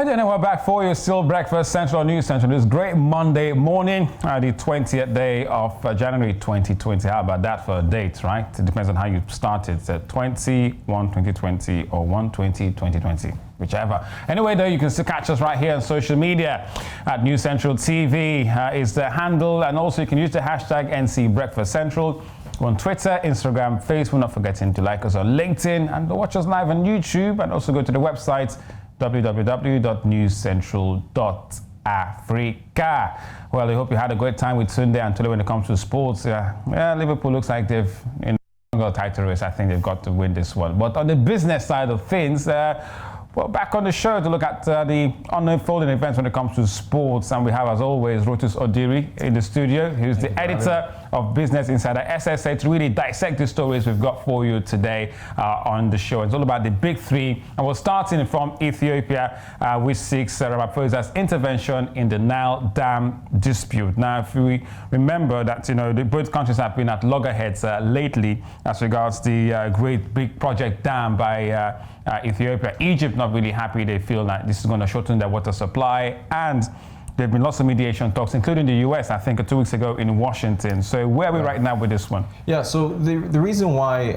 Right then, we're back for you. Still Breakfast Central News Central. This great Monday morning, the 20th day of January 2020. How about that for a date, right? It depends on how you started. It's 2020 or 1/20/2020, whichever. Anyway, though, you can still catch us right here on social media at News Central TV is the handle, and also you can use the hashtag NC Breakfast Central on Twitter, Instagram, Facebook. Not forgetting to like us on LinkedIn and watch us live on YouTube, and also go to the website www.newscentral.africa. Well, I hope you had a great time with Sunday and today when it comes to sports. Liverpool looks like they've got a title race. I think they've got to win this one. But on the business side of things, well, back on the show to look at the unfolding events when it comes to sports. And we have, as always, Rotus Oddiri in the studio, who's the editor of Business Insider SSA, to really dissect the stories we've got for you today on the show. It's all about the big three. And we're starting from Ethiopia, which seeks Ramaphosa's intervention in the Nile Dam dispute. Now, if we remember that, both countries have been at loggerheads lately as regards the great big project dam by Ethiopia. Egypt not really happy. They feel like this is going to shorten their water supply, and there have been lots of mediation talks, including the US, I think 2 weeks ago in Washington. So where are we right now with this one? Yeah, so the reason why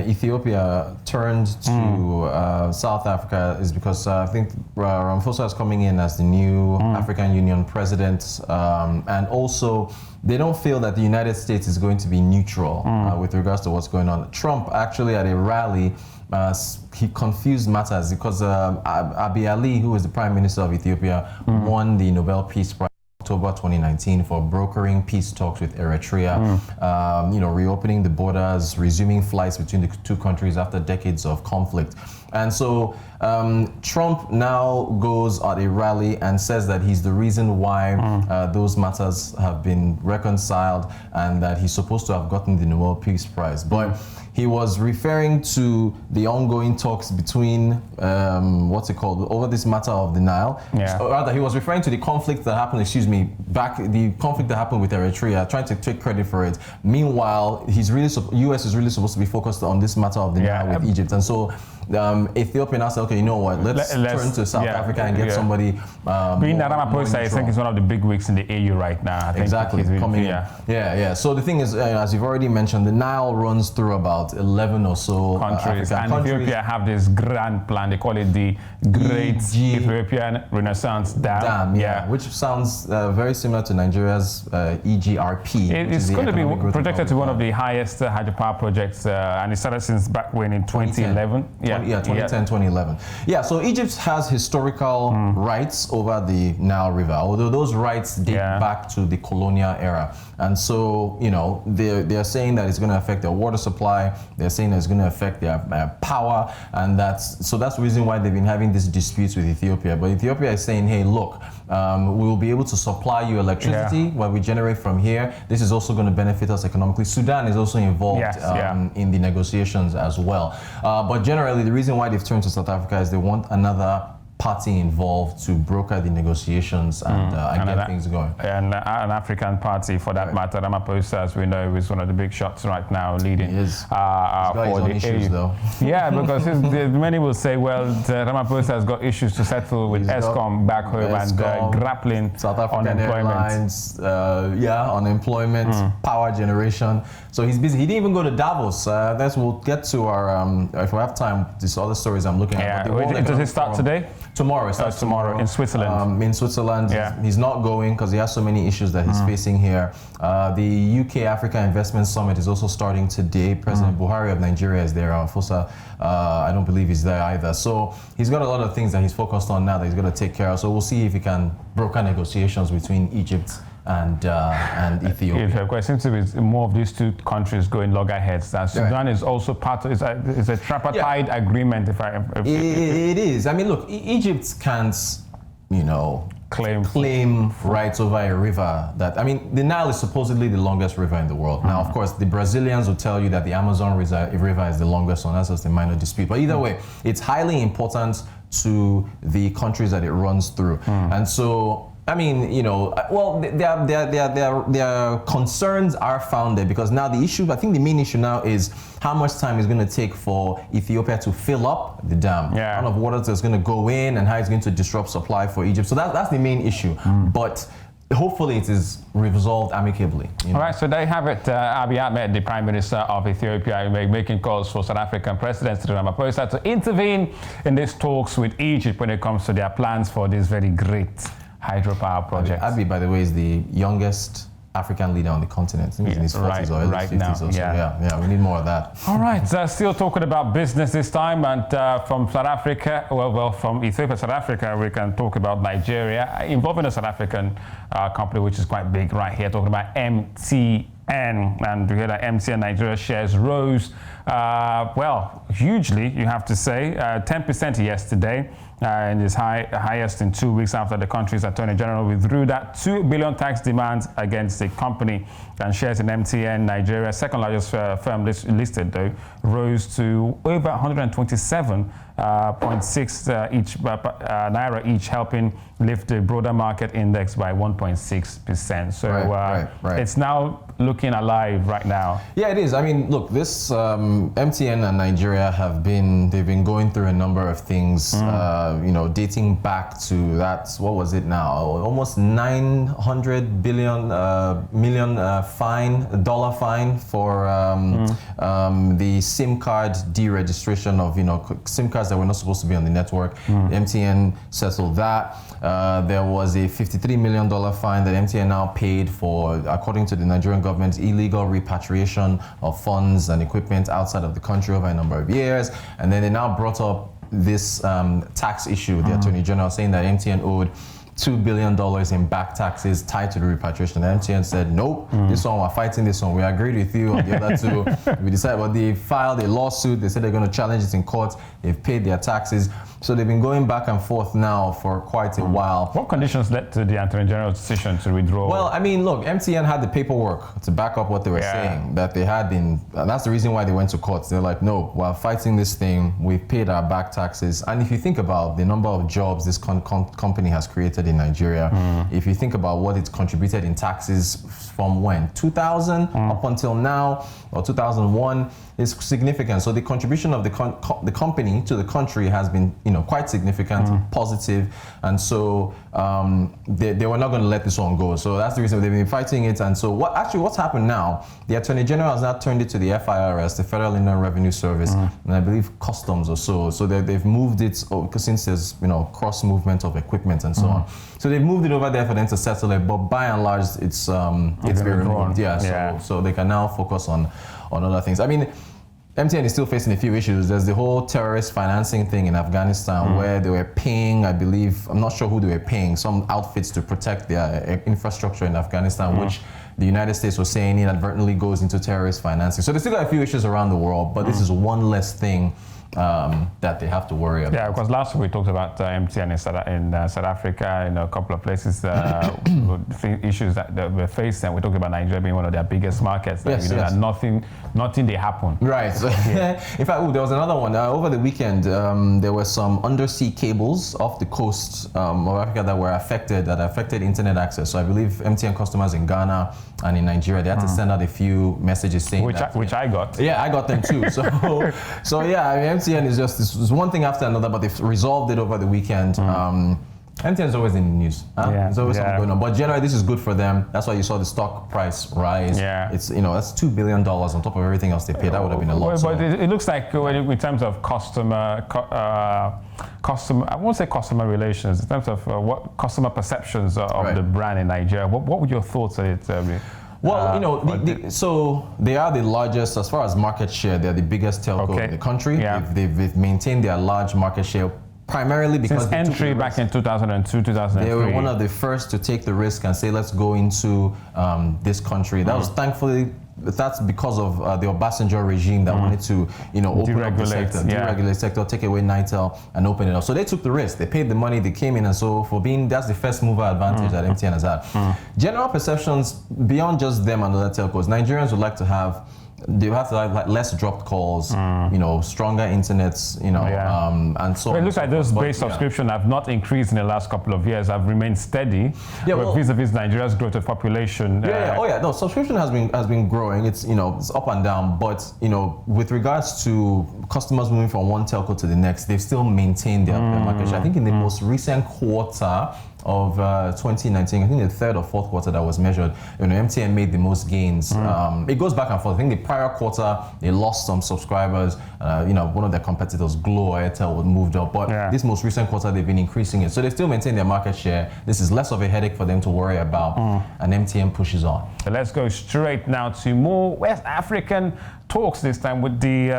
Ethiopia turned to South Africa is because I think Ramaphosa is coming in as the new African Union president, and also they don't feel that the United States is going to be neutral with regards to what's going on. Trump actually at a rally, he confused matters because Abiy Ahmed, who is the Prime Minister of Ethiopia, won the Nobel Peace Prize in October 2019 for brokering peace talks with Eritrea, reopening the borders, resuming flights between the two countries after decades of conflict. And so Trump now goes at a rally and says that he's the reason why those matters have been reconciled and that he's supposed to have gotten the Nobel Peace Prize. But he was referring to the ongoing talks between, over this matter of the Nile. Yeah. So, rather, he was referring to the conflict that happened, the conflict that happened with Eritrea, trying to take credit for it. Meanwhile, US is really supposed to be focused on this matter of the Nile with Egypt. And so Ethiopia now said, okay, you know what, let's turn to South Africa and get somebody being that Ramaphosa, I think, is one of the big wigs in the AU right now. I think exactly, coming in. Yeah. So the thing is, as you've already mentioned, the Nile runs through about 11 or so countries. Ethiopia have this grand plan. They call it the Great Ethiopian Renaissance Dam. Which sounds very similar to Nigeria's EGRP. It's going to be projected to be one of the highest hydropower projects, and it started since back when in 2011. 2010, 2011. Yeah, so Egypt has historical rights over the Nile River, although those rights date back to the colonial era. And so, they're saying that it's going to affect their water supply. They're saying that it's going to affect their power, and that's the reason why they've been having these disputes with Ethiopia. But Ethiopia is saying, hey, look, we will be able to supply you electricity what we generate from here. This is also going to benefit us economically. Sudan is also involved in the negotiations as well. But generally, the reason why they've turned to South Africa is they want another party involved to broker the negotiations and get things going. And an African party, for that matter. Ramaphosa, as we know, is one of the big shots right now, leading. He is. For the issues, though. Yeah, because many will say, well, Ramaphosa has got issues to settle with ESCOM back home and grappling South African unemployment. Airlines, unemployment, power generation. So he's busy. He didn't even go to Davos. We'll get to our, if we have time, these other stories I'm looking at. Does it start today? Tomorrow. It starts tomorrow in Switzerland. In Switzerland, he's not going because he has so many issues that he's facing here. The UK Africa Investment Summit is also starting today. President Buhari of Nigeria is there. Ramaphosa, I don't believe he's there either. So he's got a lot of things that he's focused on now that he's got to take care of. So we'll see if he can broker negotiations between Egypt and Ethiopia. It seems to be more of these two countries going loggerheads. Sudan is also part of it's a tripartite agreement. It is. I mean, look, Egypt can't, claim rights over a river that, the Nile is supposedly the longest river in the world. Now, of course, the Brazilians will tell you that the Amazon river is the longest one. That's just a minor dispute. But either way, it's highly important to the countries that it runs through. And so I mean, you know, well, their concerns are founded because now the issue, I think the main issue now is how much time is going to take for Ethiopia to fill up the dam. Yeah. How much water is going to go in and how it's going to disrupt supply for Egypt. So that's the main issue. But hopefully it is resolved amicably. You know? All right, so there you have it. Abiy Ahmed, the Prime Minister of Ethiopia, making calls for South African President Cyril Ramaphosa to intervene in these talks with Egypt when it comes to their plans for this very great hydropower project. Abiy, by the way, is the youngest African leader on the continent. I think he's in his 40s or early 50s or so. Yeah, we need more of that. All right, still talking about business this time, and from South Africa, well, from Ethiopia, South Africa, we can talk about Nigeria, involving a South African company which is quite big right here, talking about MTN. And we hear that MTN Nigeria shares rose, well, hugely, you have to say, 10% yesterday. And is highest in 2 weeks after the country's Attorney General withdrew that 2 billion tax demands against the company. And shares in MTN Nigeria, second largest firm listed though, rose to over 127.6 naira each, helping lift the broader market index by 1.6%. So right. it's now looking alive right now. Yeah, it is. I mean, look, this MTN and Nigeria they've been going through a number of things, you know, dating back to that, what was it now? Almost 900 million dollar fine for the SIM card deregistration of, you know, SIM cards that were not supposed to be on the network. MTN settled that. There was a $53 million fine that MTN now paid for, according to the Nigerian government, illegal repatriation of funds and equipment outside of the country over a number of years. And then they now brought up this tax issue with the Attorney General, saying that MTN owed $2 billion in back taxes tied to the repatriation. And MTN said, nope, this one, we're fighting this one. We agreed with you on the other two. We decided, but they filed a lawsuit. They said they're going to challenge it in court. They've paid their taxes. So they've been going back and forth now for quite a while. What conditions led to the Attorney General's decision to withdraw? Well, I mean, look, MTN had the paperwork to back up what they were saying, that they had been, and that's the reason why they went to court. They're like, no, we're fighting this thing. We've paid our back taxes. And if you think about the number of jobs this company has created in Nigeria, if you think about what it's contributed in taxes from when? 2000 up until now, or 2001, is significant. So the contribution of the company to the country has been, you know, quite significant, positive, and so they were not going to let this one go. So that's the reason they've been fighting it. And so what's happened now? The Attorney General has now turned it to the FIRS, the Federal Inland Revenue Service, and I believe Customs or so. So they've moved it since there's, you know, cross movement of equipment and so on. So they've moved it over there for them to settle it. But by and large, it's been removed. So they can now focus on other things. I mean, MTN is still facing a few issues. There's the whole terrorist financing thing in Afghanistan where they were paying, I believe, I'm not sure who they were paying, some outfits to protect their infrastructure in Afghanistan, which the United States was saying inadvertently goes into terrorist financing. So they still got a few issues around the world, but this is one less thing that they have to worry about. Yeah, because last week we talked about MTN in South Africa, in a couple of places, issues that were faced, and we talked about Nigeria being one of their biggest markets. That nothing they happen. Right. So, in fact, there was another one. Over the weekend, there were some undersea cables off the coast of Africa that affected internet access. So I believe MTN customers in Ghana and in Nigeria, they had to send out a few messages saying which I got. Yeah, I got them too. So yeah, I mean, MTN is just this one thing after another, but they've resolved it over the weekend. MTN is always in the news. There's always something going on. But generally, this is good for them. That's why you saw the stock price rise. Yeah. It's, you know, that's $2 billion on top of everything else they paid. That would have been a lot. But it looks like in terms of customer, I won't say customer relations, in terms of what customer perceptions of the brand in Nigeria. What would your thoughts on it? Well, you know, so they are the largest, as far as market share, they're the biggest telco in the country. Yeah. They've maintained their large market share primarily because since entry back in 2002, 2003. They were one of the first to take the risk and say, let's go into this country. That was thankfully, that's because of the Obasanjo regime that wanted to, you know, open up the sector, deregulate the sector, take away Nitel and open it up. So they took the risk, they paid the money, they came in, and so that's the first mover advantage that MTN has had. General perceptions beyond just them and other telcos, Nigerians would like to have they have to have like less dropped calls, you know, stronger internets, you know, and so on. It looks like those base subscription have not increased in the last couple of years, have remained steady. Yeah, well, vis-a-vis Nigeria's growth of population. No, subscription has been growing. It's, you know, it's up and down, but, you know, with regards to customers moving from one telco to the next, they've still maintained their market share. I think in the most recent quarter of 2019, I think the third or fourth quarter that was measured, you know, MTN made the most gains. It goes back and forth. I think the prior quarter they lost some subscribers. You know, one of their competitors, Glo or Airtel, moved up, but this most recent quarter they've been increasing it. So they still maintain their market share. This is less of a headache for them to worry about, and MTN pushes on. So let's go straight now to more West African talks, this time with the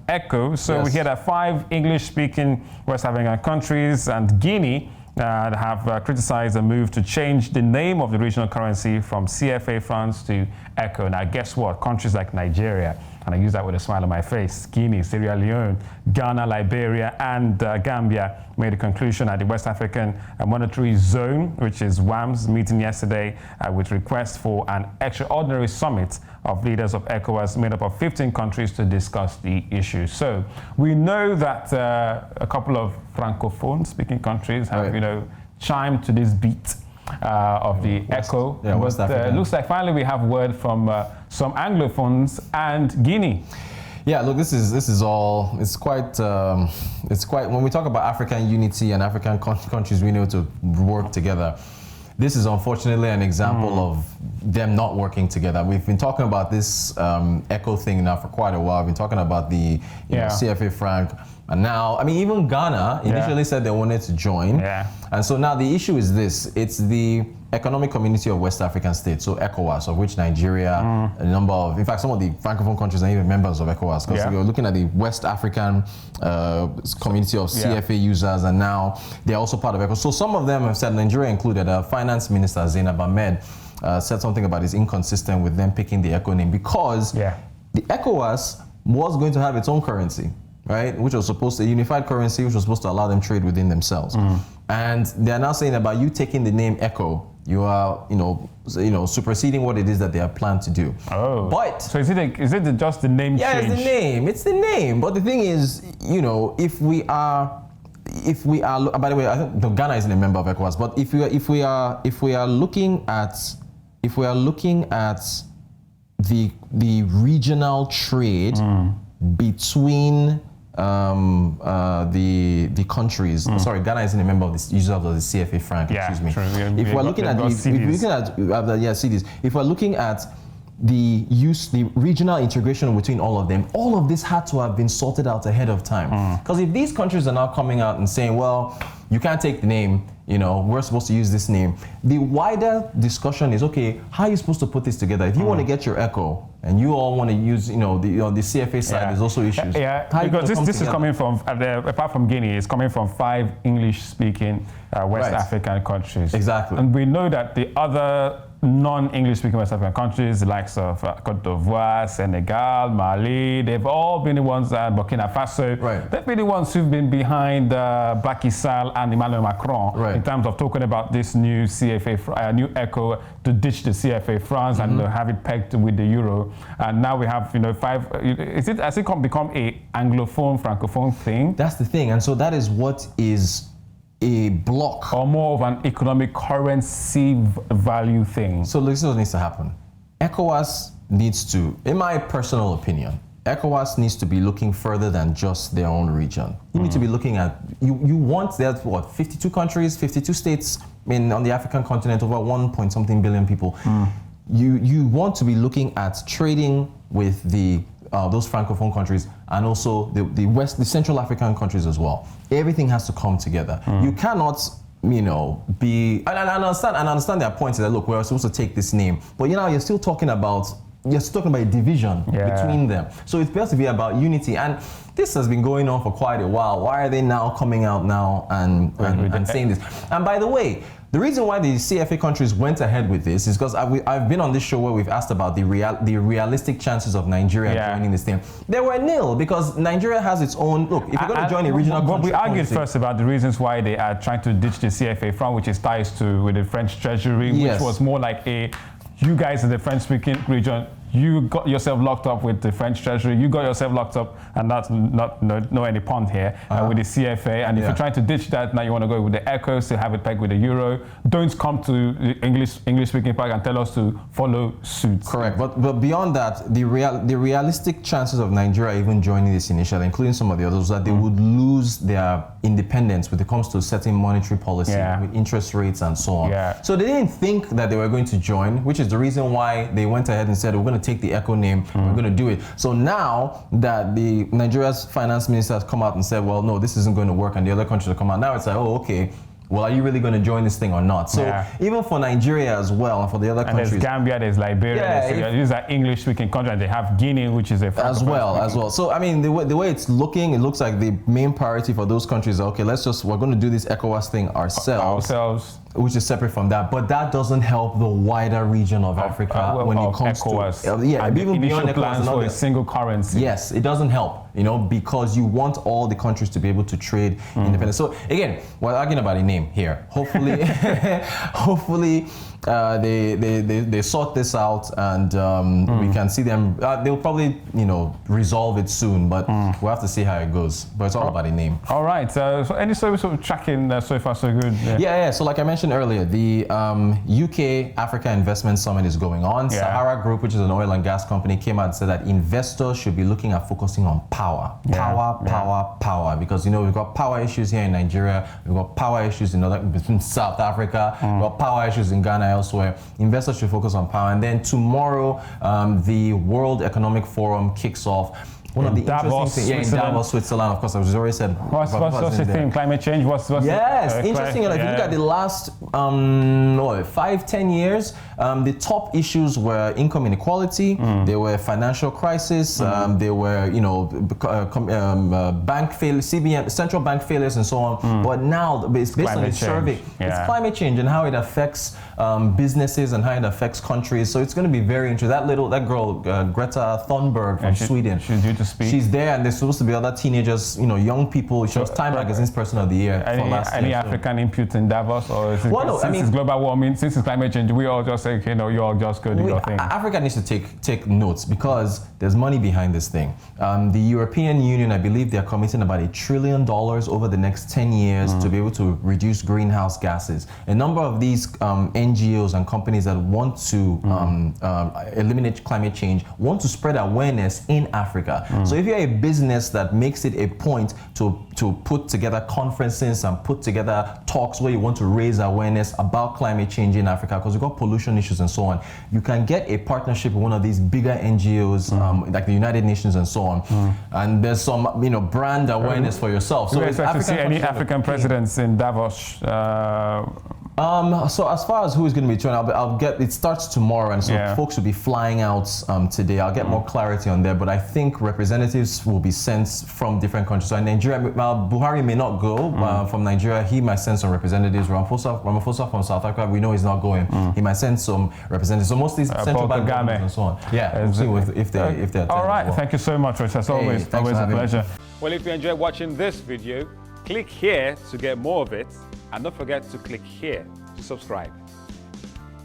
ECHO. So we hear that 5 English-speaking West African countries and Guinea have criticized a move to change the name of the regional currency from CFA francs to ECHO. Now, guess what? Countries like Nigeria, and I use that with a smile on my face, Guinea, Sierra Leone, Ghana, Liberia, and Gambia made a conclusion at the West African Monetary Zone, which is WAM's meeting yesterday, with requests for an extraordinary summit of leaders of ECOWAS made up of 15 countries to discuss the issue. So we know that a couple of Francophone speaking countries have, you know, chimed to this beat of the ECHO. But it looks like finally we have word from some Anglophones and Guinea. Yeah, look, this is all, it's quite, when we talk about African unity and African countries, we know to work together. This is unfortunately an example of them not working together. We've been talking about this ECHO thing now for quite a while. We've been talking about the you know, CFA franc. And now, I mean, even Ghana initially said they wanted to join. And so now the issue is this. It's the Economic Community of West African States, so ECOWAS, of which Nigeria, a number of, in fact, some of the Francophone countries are even members of ECOWAS. Because we're looking at the West African community of CFA users, and now they're also part of ECOWAS. So some of them have said, Nigeria included, Finance Minister Zainab Ahmed said something about it's inconsistent with them picking the ECHO name because the ECOWAS was going to have its own currency, right? Which was supposed to, a unified currency, which was supposed to allow them trade within themselves. And they're now saying about you taking the name ECHO, you are, you know, superseding what it is that they have planned to do. But so is it just the name change? Yeah, it's the name. It's the name. But the thing is, you know, if we are, by the way, I think Ghana isn't a member of ECOWAS. But if we are looking at the regional trade between the countries. Sorry, Ghana isn't a member of the users of the CFA franc. Excuse me. If we're looking at CDs. If we're looking at the regional integration between all of them, all of this had to have been sorted out ahead of time. Because if these countries are now coming out and saying, well, you can't take the name, you know, we're supposed to use this name. The wider discussion is, okay, how are you supposed to put this together? If you want to get your ECHO and you all want to use, you know, the CFA side, there's also issues. Because this is coming from, apart from Guinea, it's coming from 5 English-speaking West African countries. Exactly. And we know that the other non-English speaking West African countries, the likes of Cote d'Ivoire, Senegal, Mali, they've all been the ones, Burkina Faso, they've been the ones who've been behind Macky Sall and Emmanuel Macron in terms of talking about this new CFA, new ECHO to ditch the CFA francs and have it pegged with the euro. And now we have, you know, 5, has it become a Anglophone, Francophone thing? That's the thing. And so that is what is a block, or more of an economic currency value thing. So this is what needs to happen. ECOWAS needs to, in my personal opinion, ECOWAS needs to be looking further than just their own region. You need to be looking at, you want, there's what, 52 countries, 52 states on the African continent, over 1-point-something billion people. You want to be looking at trading with those Francophone countries and also the Central African countries as well. Everything has to come together. You cannot, you know, and I understand their point is that, look, we're supposed to take this name, but you know, you're still talking about a division between them. So it's supposed to be about unity, and this has been going on for quite a while. Why are they now coming out now and saying this? And by the way, the reason why the CFA countries went ahead with this is because I've been on this show where we've asked about the realistic chances of Nigeria joining this thing. They were nil because Nigeria has its own, look, if you're going to join a regional country. We argued first about the reasons why they are trying to ditch the CFA franc, which is ties with the French treasury, which was more like you guys in the French-speaking region you got yourself locked up with the French Treasury, you got yourself locked up, and that's no any pond here, with the CFA. And if you're trying to ditch that, now you want to go with the ECHO, still have it pegged with the Euro. Don't come to the English-speaking part and tell us to follow suit. Correct. But beyond that, the realistic chances of Nigeria even joining this initiative, including some of the others, that they would lose their independence when it comes to setting monetary policy with interest rates and so on. So they didn't think that they were going to join, which is the reason why they went ahead and said, we're going to take the ECHO name, we're going to do it. So now that the Nigeria's finance minister has come out and said, well, no, this isn't going to work, and the other countries have come out, now it's like, oh, okay, well, are you really going to join this thing or not? So even for Nigeria as well, and for the other countries. There's Gambia, there's Liberia, these are English-speaking countries. They have Guinea, which is a as well. So I mean, the way it's looking, it looks like the main priority for those countries are, okay, we're going to do this ECOWAS thing ourselves. Which is separate from that, but that doesn't help the wider region of Africa when it comes ECOWAS. to even beyond ECOWAS, plans for a single currency. Yes, it doesn't help, because you want all the countries to be able to trade independently. So again, we're arguing about a name here. Hopefully, they sort this out, and we can see them. They'll probably resolve it soon, but we'll have to see how it goes. But it's all about a name. All right. So any sort of tracking so far so good? Yeah. So like I mentioned earlier, the UK Africa Investment Summit is going on. Sahara Group, which is an oil and gas company, came out and said that investors should be looking at focusing on power, because we've got power issues here in Nigeria, we've got power issues in South Africa, we've got power issues in Ghana, elsewhere. Investors should focus on power. And then tomorrow, the World Economic Forum kicks off. One of the interesting things, in Davos, Switzerland, of course, as already said. What's the thing? Climate change? Interesting. If you look at the last 5-10 years, the top issues were income inequality, there were financial crisis, there were bank failures, CBN, central bank failures, and so on. But now, based on the survey, it's climate change and how it affects businesses and how it affects countries. So it's going to be very interesting. That girl, Greta Thunberg from Sweden. She's there, and there's supposed to be other teenagers, young people. She was Time Magazine's Person of the Year for last year. Any African input in Davos, or is it, it's global warming, since it's climate change, we all just say, you all just go do your thing? Africa needs to take notes, because there's money behind this thing. The European Union, I believe, they're committing about $1 trillion over the next 10 years to be able to reduce greenhouse gases. A number of these NGOs and companies that want to eliminate climate change want to spread awareness in Africa. So if you're a business that makes it a point to put together conferences and put together talks where you want to raise awareness about climate change in Africa, because we've got pollution issues and so on, you can get a partnership with one of these bigger NGOs, like the United Nations and so on. And there's some brand awareness for yourself. So do you expect to see any African presidents in Davos? So as far as who is going to be joining, it starts tomorrow, and so folks will be flying out today. I'll get more clarity on there, but I think representatives will be sent from different countries. So in Nigeria, Buhari may not go from Nigeria. He might send some representatives. Ramaphosa from South Africa, we know he's not going. He might send some representatives. So most of these central bank governments and so on. We'll see if they attend. All right, thank you so much, Rotus. As always a pleasure. Well, if you enjoyed watching this video, click here to get more of it. And don't forget to click here to subscribe.